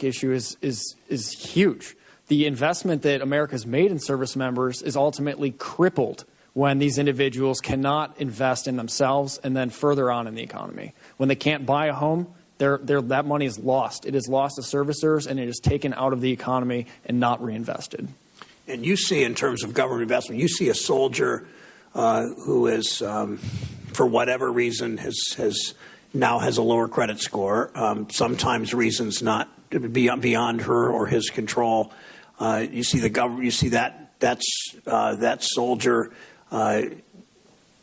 issue is huge. The investment that America's made in service members is ultimately crippled when these individuals cannot invest in themselves and then further on in the economy. When they can't buy a home, that money is lost. It is lost to servicers and it is taken out of the economy and not reinvested. And you see, in terms of government investment, you see a soldier who is, for whatever reason, now has a lower credit score. Sometimes reasons not beyond her or his control. You see the government. You see that soldier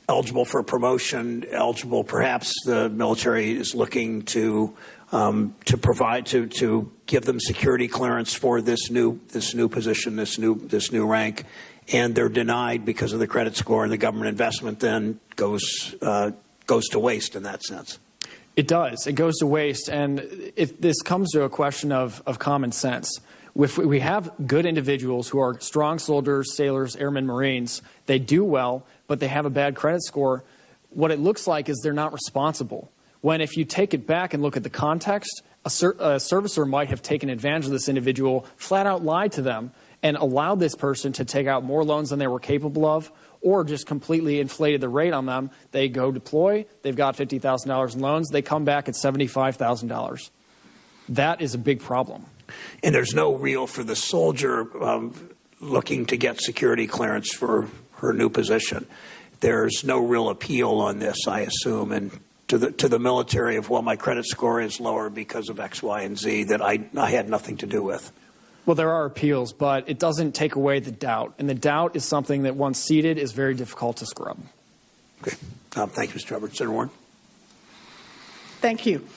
eligible for a promotion. Eligible, perhaps the military is looking to provide to give them security clearance for this new position, this new rank. And they're denied because of the credit score, and the government investment then goes to waste in that sense. It does. It goes to waste, and this comes to a question of common sense. If we have good individuals who are strong soldiers, sailors, airmen, Marines, they do well, but they have a bad credit score, what it looks like is they're not responsible. When if you take it back and look at the context, a servicer might have taken advantage of this individual, flat out lied to them, and allowed this person to take out more loans than they were capable of, or just completely inflated the rate on them. They go deploy, they've got $50,000 in loans, they come back at $75,000. That is a big problem. And there's no real, for the soldier looking to get security clearance for her new position, there's no real appeal on this, I assume, and to the military of, well, my credit score is lower because of X, Y, and Z that I had nothing to do with. Well, there are appeals, but it doesn't take away the doubt. And the doubt is something that once seated is very difficult to scrub. Okay. Thank you, Mr. Hubbard. Senator Warren. Thank you.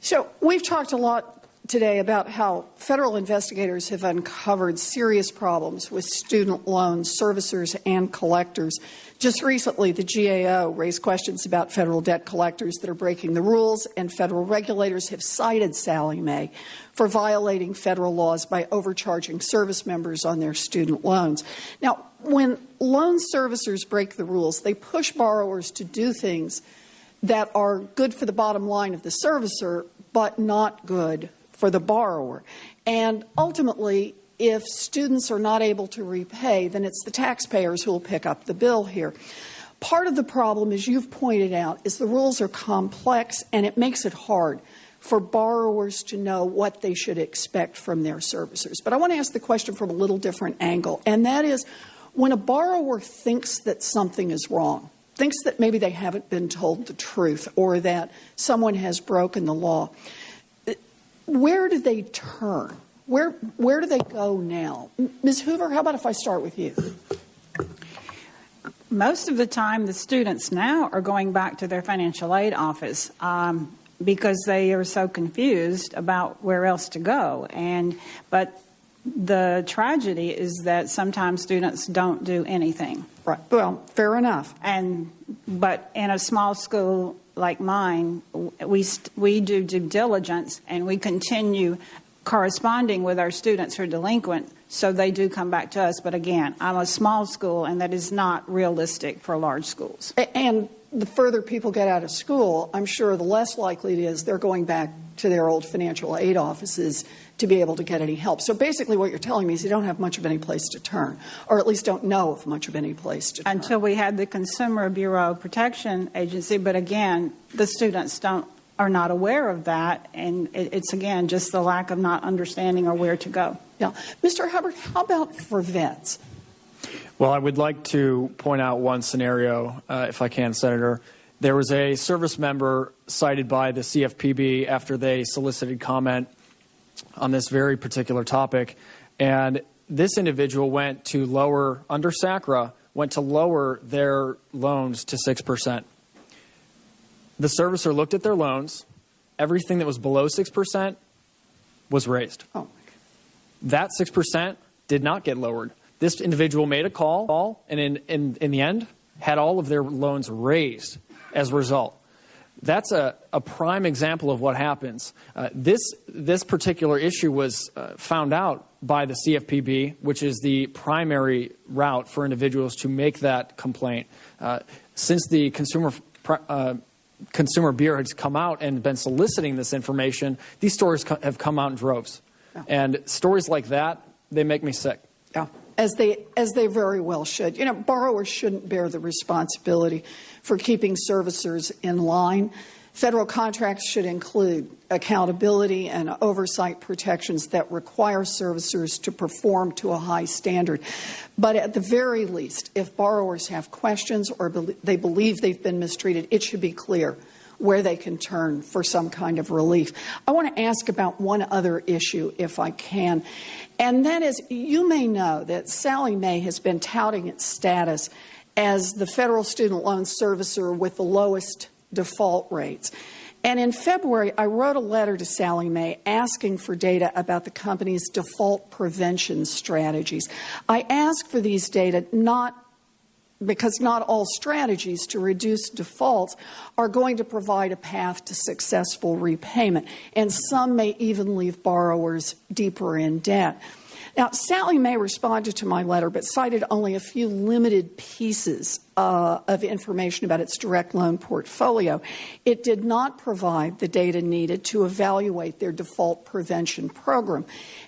So we've talked a lot today about how federal investigators have uncovered serious problems with student loans, servicers, and collectors. Just recently, the GAO raised questions about federal debt collectors that are breaking the rules, and federal regulators have cited Sallie Mae for violating federal laws by overcharging service members on their student loans. Now, when loan servicers break the rules, they push borrowers to do things that are good for the bottom line of the servicer, but not good for the borrower. And ultimately, if students are not able to repay, then it's the taxpayers who will pick up the bill here. Part of the problem, as you've pointed out, is the rules are complex and it makes it hard for borrowers to know what they should expect from their servicers. But I want to ask the question from a little different angle, and that is, when a borrower thinks that something is wrong, thinks that maybe they haven't been told the truth or that someone has broken the law, where do they turn? Where do they go now? Ms. Hoover, how about if I start with you? Most of the time, the students now are going back to their financial aid office because they are so confused about where else to go. But the tragedy is that sometimes students don't do anything. Right. Well, fair enough. But in a small school like mine, we do due diligence and we continue corresponding with our students who are delinquent, so they do come back to us. But again, I'm a small school, and that is not realistic for large schools. And the further people get out of school, I'm sure the less likely it is they're going back to their old financial aid offices to be able to get any help. So basically what you're telling me is you don't have much of any place to turn, or at least don't know of much of any place to turn. Until we had the Consumer Bureau Protection Agency, but again, the students are not aware of that, and it's, again, just the lack of not understanding or where to go. Yeah. Mr. Hubbard, how about for vets? Well, I would like to point out one scenario, if I can, Senator. There was a service member cited by the CFPB after they solicited comment on this very particular topic, and this individual went to lower, under SACRA, went to lower their loans to 6%. The servicer looked at their loans. Everything that was below 6% was raised. Oh. That 6% did not get lowered. This individual made a call, and in the end, had all of their loans raised as a result. That's a prime example of what happens. This particular issue was found out by the CFPB, which is the primary route for individuals to make that complaint. Since the Consumer Bureau has come out and been soliciting this information, these stories have come out in droves. Yeah. And stories like that, they make me sick. Yeah, as they very well should. You know, borrowers shouldn't bear the responsibility for keeping servicers in line. Federal contracts should include accountability and oversight protections that require servicers to perform to a high standard. But at the very least, if borrowers have questions or they believe they've been mistreated, it should be clear where they can turn for some kind of relief. I want to ask about one other issue, if I can, and that is, you may know that Sallie Mae has been touting its status as the federal student loan servicer with the lowest default rates. And in February, I wrote a letter to Sallie Mae asking for data about the company's default prevention strategies. I asked for these data because not all strategies to reduce defaults are going to provide a path to successful repayment, and some may even leave borrowers deeper in debt. Now, Sallie Mae responded to my letter, but cited only a few limited pieces of information about its direct loan portfolio. It did not provide the data needed to evaluate their default prevention program.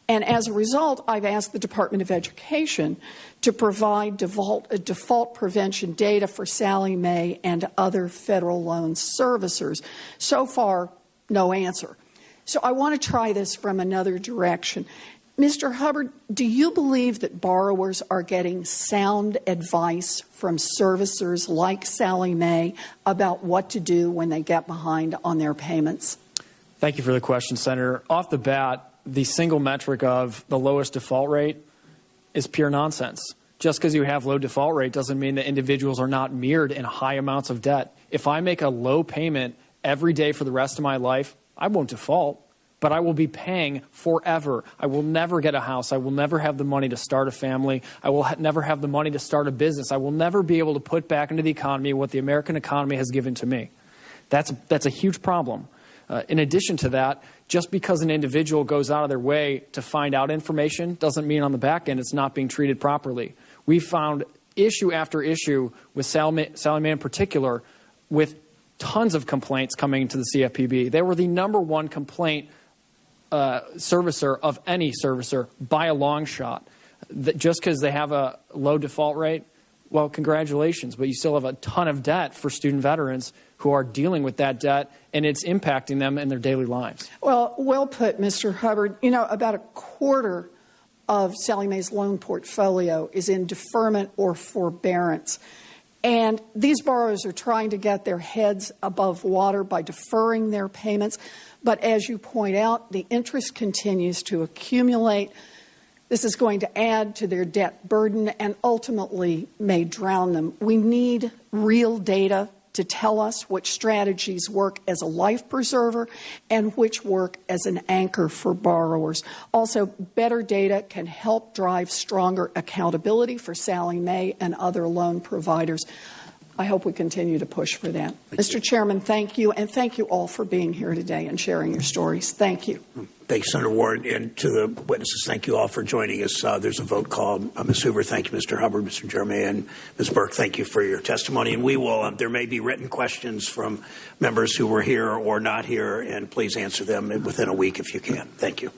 And as a result, I've asked the Department of Education to provide default prevention data for Sallie Mae and other federal loan servicers. So far, no answer. So I want to try this from another direction. Mr. Hubbard, do you believe that borrowers are getting sound advice from servicers like Sallie Mae about what to do when they get behind on their payments? Thank you for the question, Senator. Off the bat, the single metric of the lowest default rate is pure nonsense. Just because you have low default rate doesn't mean that individuals are not mirrored in high amounts of debt. If I make a low payment every day for the rest of my life, I won't default. But I will be paying forever. I will never get a house. I will never have the money to start a family. I will never have the money to start a business. I will never be able to put back into the economy what the American economy has given to me. That's a huge problem. In addition to that, just because an individual goes out of their way to find out information doesn't mean on the back end it's not being treated properly. We found issue after issue with Sallie Mae in particular, with tons of complaints coming to the CFPB. They were the #1 complaint servicer of any servicer by a long shot. Just because they have a low default rate, well, congratulations, but you still have a ton of debt for student veterans who are dealing with that debt, and it's impacting them in their daily lives. Well put, Mr. Hubbard. You know, about a quarter of Sallie Mae's loan portfolio is in deferment or forbearance. And these borrowers are trying to get their heads above water by deferring their payments. But as you point out, the interest continues to accumulate. This is going to add to their debt burden and ultimately may drown them. We need real data to tell us which strategies work as a life preserver and which work as an anchor for borrowers. Also, better data can help drive stronger accountability for Sallie Mae and other loan providers. I hope we continue to push for that. Mr. Chairman, thank you, and thank you all for being here today and sharing your stories. Thank you. Thank you, Senator Warren, and to the witnesses, thank you all for joining us. There's a vote called. Ms. Hoover, thank you, Mr. Hubbard, Mr. Jeremy, and Ms. Burke, thank you for your testimony. And we will, there may be written questions from members who were here or not here, and please answer them within a week if you can. Thank you.